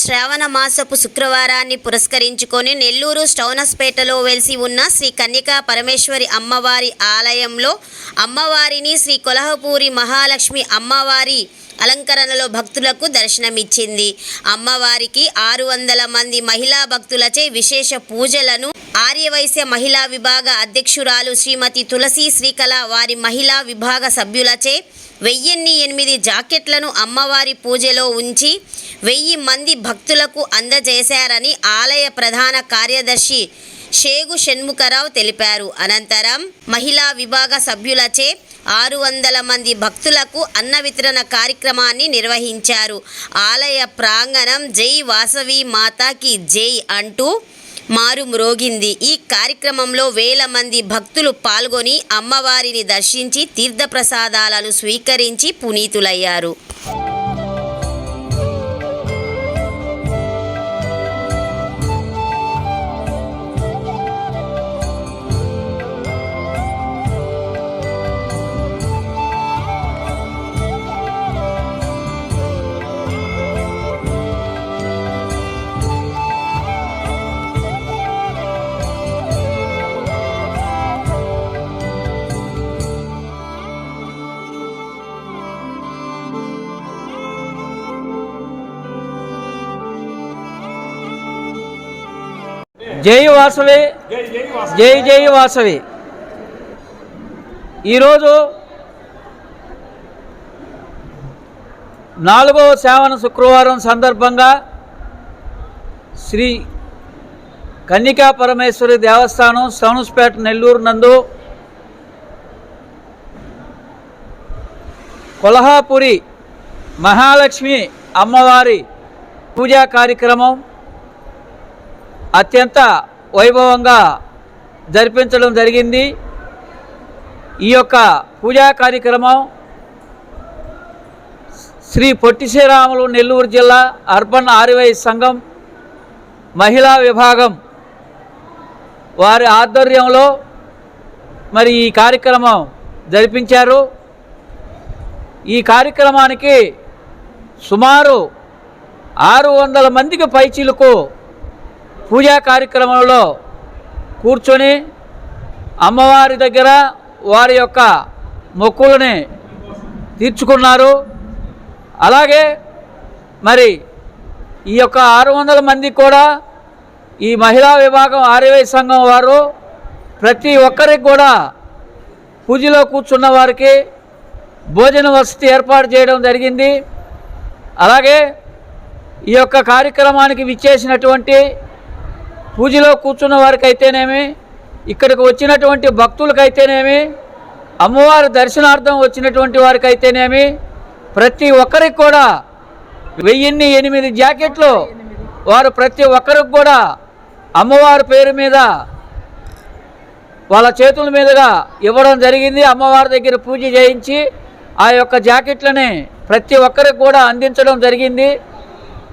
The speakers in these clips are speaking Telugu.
శ్రావణ మాసపు శుక్రవారాన్ని పురస్కరించుకొని నెల్లూరు స్టౌనస్పేటలో వెలిసి ఉన్న శ్రీ కన్యకా పరమేశ్వరి అమ్మవారి ఆలయంలో అమ్మవారిని శ్రీ కొల్హాపూరి మహాలక్ష్మి అమ్మవారి అలంకరణలో భక్తులకు దర్శనమిచ్చింది. అమ్మవారికి 600 మంది మహిళా భక్తులచే విశేష పూజలను ఆర్యవైశ్య మహిళా విభాగ అధ్యక్షురాలు శ్రీమతి తులసి శ్రీకళ వారి మహిళా విభాగ సభ్యులచే 1008 జాకెట్లను అమ్మవారి పూజలో ఉంచి 1000 మంది భక్తులకు అందజేశారని ఆలయ ప్రధాన కార్యదర్శి షేగు షణ్ముఖరావు తెలిపారు. అనంతరం మహిళా విభాగ సభ్యులచే 600 మంది భక్తులకు అన్న వితరణ కార్యక్రమాన్ని నిర్వహించారు. ఆలయ ప్రాంగణం జై వాసవి మాతాకి జై అంటూ మారుమ్రోగింది. ఈ కార్యక్రమంలో వేల మంది భక్తులు పాల్గొని అమ్మవారిని దర్శించి తీర్థప్రసాదాలను స్వీకరించి పునీతులయ్యారు. జై వాసవి, జై జై వాసవి. ఈరోజు 4వ శ్రావణ శుక్రవారం సందర్భంగా శ్రీ కన్యకా పరమేశ్వరి దేవస్థానం స్టౌనస్పేట నెల్లూరు నందు కొల్హాపూరి మహాలక్ష్మి అమ్మవారి పూజా కార్యక్రమం అత్యంత వైభవంగా జరిపించడం జరిగింది. ఈ యొక్క పూజా కార్యక్రమం శ్రీ పొట్టి శ్రీరాములు నెల్లూరు జిల్లా అర్బన్ ఆర్యవైశ్య సంఘం మహిళా విభాగం వారి ఆధ్వర్యంలో మరి ఈ కార్యక్రమం జరిపించారు. ఈ కార్యక్రమానికి సుమారు 600 మందికి పైచీలకు పూజా కార్యక్రమంలో కూర్చొని అమ్మవారి దగ్గర వారి యొక్క మొక్కులని తీర్చుకున్నారు. అలాగే మరి ఈ యొక్క 600 మంది కూడా ఈ మహిళా విభాగం ఆర్యవైశ్య సంఘం వారు ప్రతి ఒక్కరికి కూడా పూజలో కూర్చున్న వారికి భోజన వసతి ఏర్పాటు చేయడం జరిగింది. అలాగే ఈ యొక్క కార్యక్రమానికి విచ్చేసినటువంటి పూజలో కూర్చున్న వారికి అయితేనేమి, ఇక్కడికి వచ్చినటువంటి భక్తులకైతేనేమి, అమ్మవారి దర్శనార్థం వచ్చినటువంటి వారికి అయితేనేమి ప్రతి ఒక్కరికి కూడా 1008 జాకెట్లు వారు ప్రతి ఒక్కరికి కూడా అమ్మవారి పేరు మీద వాళ్ళ చేతుల మీదుగా ఇవ్వడం జరిగింది. అమ్మవారి దగ్గర పూజ చేయించి ఆ యొక్క జాకెట్లని ప్రతి ఒక్కరికి కూడా అందించడం జరిగింది.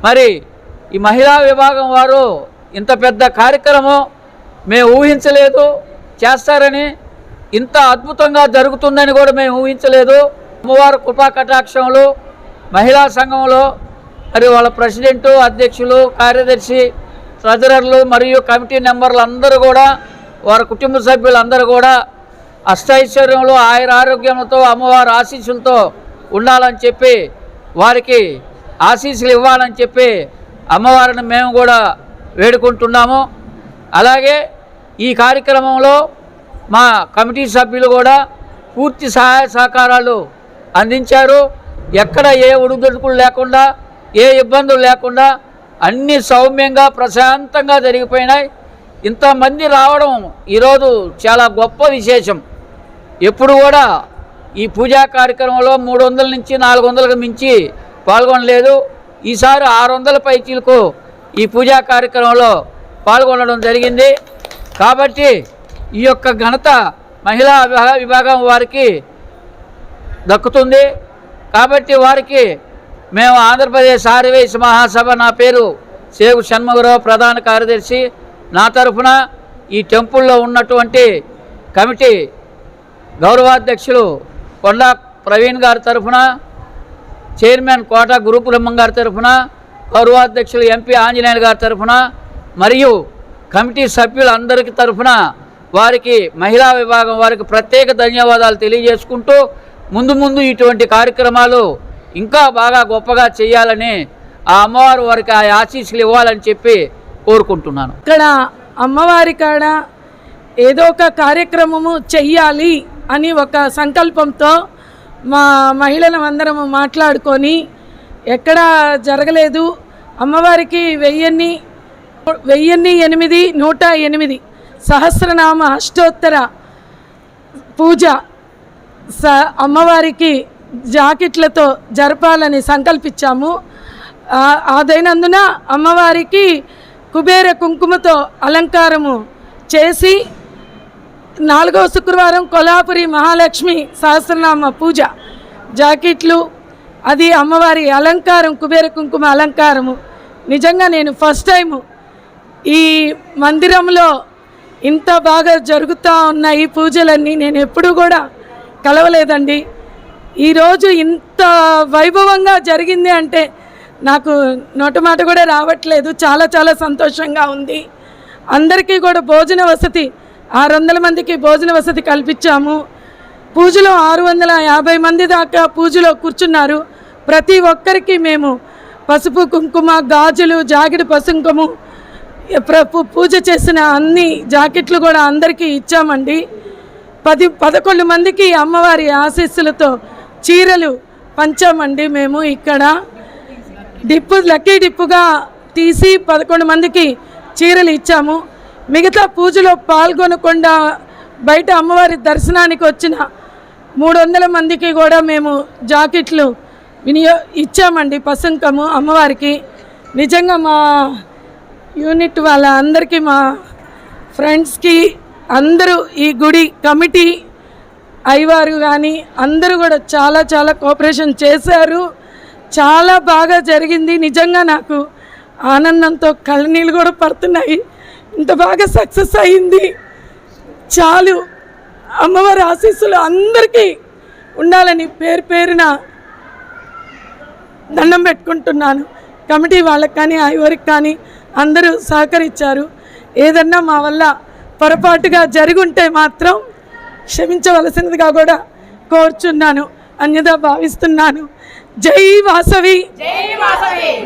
మరి ఈ మహిళా విభాగం వారు ఇంత పెద్ద కార్యక్రమం మేము ఊహించలేదు చేస్తారని, ఇంత అద్భుతంగా జరుగుతుందని కూడా మేము ఊహించలేదు. అమ్మవారి కృపా కటాక్షంలో మహిళా సంఘంలో మరి వాళ్ళ ప్రెసిడెంటు, అధ్యక్షులు, కార్యదర్శి, ట్రెజరర్లు మరియు కమిటీ మెంబర్లు అందరూ కూడా వారి కుటుంబ సభ్యులందరూ కూడా అష్టైశ్వర్యంలో ఆయురారోగ్యంతో అమ్మవారి ఆశీస్సులతో ఉండాలని చెప్పి వారికి ఆశీస్సులు ఇవ్వాలని చెప్పి అమ్మవారిని మేము కూడా వేడుకుంటున్నాము. అలాగే ఈ కార్యక్రమంలో మా కమిటీ సభ్యులు కూడా పూర్తి సహాయ సహకారాలు అందించారు. ఎక్కడ ఏ ఒడిదుడుకులు లేకుండా, ఏ ఇబ్బందులు లేకుండా అన్నీ సౌమ్యంగా ప్రశాంతంగా జరిగిపోయినాయి. ఇంతమంది రావడం ఈరోజు చాలా గొప్ప విశేషం. ఎప్పుడు కూడా ఈ పూజా కార్యక్రమంలో 300 నుంచి 400కు మించి పాల్గొనలేదు. ఈసారి 600 పైచీలకు ఈ పూజా కార్యక్రమంలో పాల్గొనడం జరిగింది. కాబట్టి ఈ యొక్క ఘనత మహిళా విభాగం వారికి దక్కుతుంది. కాబట్టి వారికి మేము ఆంధ్రప్రదేశ్ ఆర్యవైశ్య మహాసభ, నా పేరు షేగు షణ్ముఖరావు, ప్రధాన కార్యదర్శి, నా తరఫున ఈ టెంపుల్లో ఉన్నటువంటి కమిటీ గౌరవాధ్యక్షులు కొండా ప్రవీణ్ గారి తరఫున, చైర్మన్ కోట గురుపురమ్మ గారి తరఫున, గౌరవాధ్యక్షులు ఎంపీ ఆంజనేయులు గారి తరఫున మరియు కమిటీ సభ్యులందరికీ తరఫున వారికి మహిళా విభాగం వారికి ప్రత్యేక ధన్యవాదాలు తెలియజేసుకుంటూ ముందు ఇటువంటి కార్యక్రమాలు ఇంకా బాగా గొప్పగా చేయాలని ఆ అమ్మవారు వారికి ఆ ఆశీస్సులు ఇవ్వాలని చెప్పి కోరుకుంటున్నాను. ఇక్కడ అమ్మవారి కాడ ఏదో ఒక కార్యక్రమము చెయ్యాలి అని ఒక సంకల్పంతో మా మహిళలు అందరము మాట్లాడుకొని ఎక్కడా జరగలేదు. అమ్మవారికి 1008 సహస్రనామ అష్టోత్తర పూజ అమ్మవారికి జాకెట్లతో జరపాలని సంకల్పించాము. అదైనందున అమ్మవారికి కుబేర కుంకుమతో అలంకారము చేసి 4వ శుక్రవారం కొల్హాపురి మహాలక్ష్మి సహస్రనామ పూజ జాకెట్లు అది అమ్మవారి అలంకారం కుబేర కుంకుమ అలంకారము. నిజంగా నేను ఫస్ట్ టైము ఈ మందిరంలో ఇంత బాగా జరుగుతూ ఉన్న ఈ పూజలన్నీ నేను ఎప్పుడూ కూడా కలవలేదండి. ఈరోజు ఇంత వైభవంగా జరిగింది అంటే నాకు నోటమాట కూడా రావట్లేదు. చాలా చాలా సంతోషంగా ఉంది. అందరికీ కూడా భోజన వసతి 600 మందికి భోజన వసతి కల్పించాము. పూజలో 650 మంది దాకా పూజలో కూర్చున్నారు. ప్రతి ఒక్కరికి మేము పసుపు కుంకుమ గాజులు జాకెట్ పసుంకుము పూజ చేసిన అన్ని జాకెట్లు కూడా అందరికీ ఇచ్చామండి. 11 మందికి అమ్మవారి ఆశీస్సులతో చీరలు పంచామండి. మేము ఇక్కడ లక్కీ డిప్పుగా తీసి 11 మందికి చీరలు ఇచ్చాము. మిగతా పూజలో పాల్గొనకుండా బయట అమ్మవారి దర్శనానికి వచ్చిన 300 మందికి కూడా మేము జాకెట్లు ఇచ్చామండి పసుంకము అమ్మవారికి. నిజంగా మా యూనిట్ వాళ్ళ అందరికీ మా ఫ్రెండ్స్కి అందరూ ఈ గుడి కమిటీ అయ్యవారు కానీ అందరూ కూడా చాలా చాలా కోఆపరేషన్ చేశారు. చాలా బాగా జరిగింది. నిజంగా నాకు ఆనందంతో కళ్ళనీళ్ళు కూడా పడుతున్నాయి. ఇంత బాగా సక్సెస్ అయింది. చాలు అమ్మవారి ఆశీస్సులు అందరికీ ఉండాలని పేరున దండం పెట్టుకుంటున్నాను. కమిటీ వాళ్ళకి కానీ అయ్యవారికి కానీ అందరూ సహకరించారు. ఏదన్నా మా వల్ల పొరపాటుగా జరుగుంటే మాత్రం క్షమించవలసినదిగా కూడా కోరుచున్నాను, అన్యదా భావిస్తున్నాను. జై వాసవి,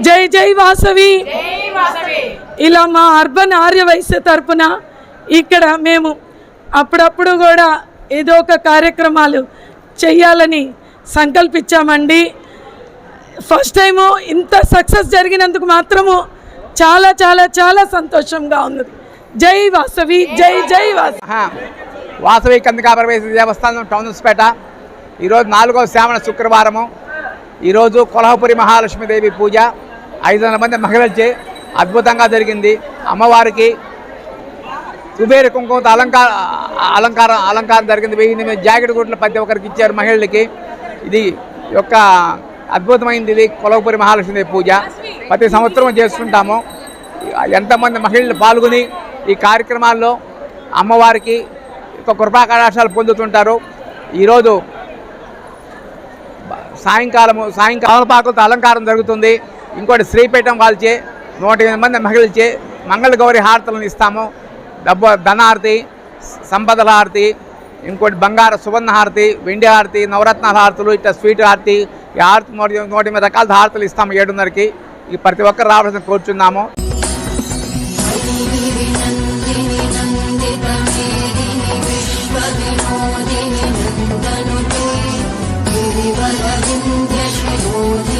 జై జై వాసవి. ఇలా మా అర్బన్ ఆర్యవైశ్య తరపున ఇక్కడ మేము అప్పుడప్పుడు కూడా ఏదో ఒక కార్యక్రమాలు చెయ్యాలని సంకల్పించామండి. ఫస్ట్ టైము ఇంత సక్సెస్ జరిగినందుకు మాత్రము చాలా చాలా చాలా సంతోషంగా ఉన్నది. జై వాసవి, జై జై వాసవి. వాసవి కన్యకా పరమేశ్వరి దేవస్థానం టౌన్స్పేట. ఈరోజు 4వ శ్రావణ శుక్రవారము. ఈరోజు కొల్హాపురి మహాలక్ష్మీదేవి పూజ 500 మంది మహిళలచే అద్భుతంగా జరిగింది. అమ్మవారికి కుబేర కుంకుమతో అలంకారం జరిగింది. 1000 జాకెట్ గుడ్లు ప్రతి ఒక్కరికి ఇచ్చారు మహిళలకి. ఇది యొక్క అద్భుతమైంది. ఇది కొల్హాపురి మహాలక్ష్మీదేవి పూజ ప్రతి సంవత్సరం చేసుకుంటాము. ఎంతమంది మహిళలు పాల్గొని ఈ కార్యక్రమాల్లో అమ్మవారికి కృపా కటాక్షాలు పొందుతుంటారు. ఈరోజు సాయంకాలం పాకులతో అలంకారం జరుగుతుంది. ఇంకోటి శ్రీపీఠం వాళ్ళచే 108 మంది మహిళలచే మంగళ గౌరి హారతులను ఇస్తాము. ధనహారతి, సంపదల హారతి, ఇంకోటి బంగారు సువర్ణ హారతి, వెండి హారతి, నవరత్నాల హారతులు, ఇట్లా స్వీట్ హారతి, ఈ హారతి 108 రకాల హారతులు ఇస్తాము 7:30కి. ఈ ప్రతి ఒక్కరు రావాల్సిన కోరుచున్నాము. విశ్వవినోదిని నందనుతే గిరివర వింధ్య శిరోధి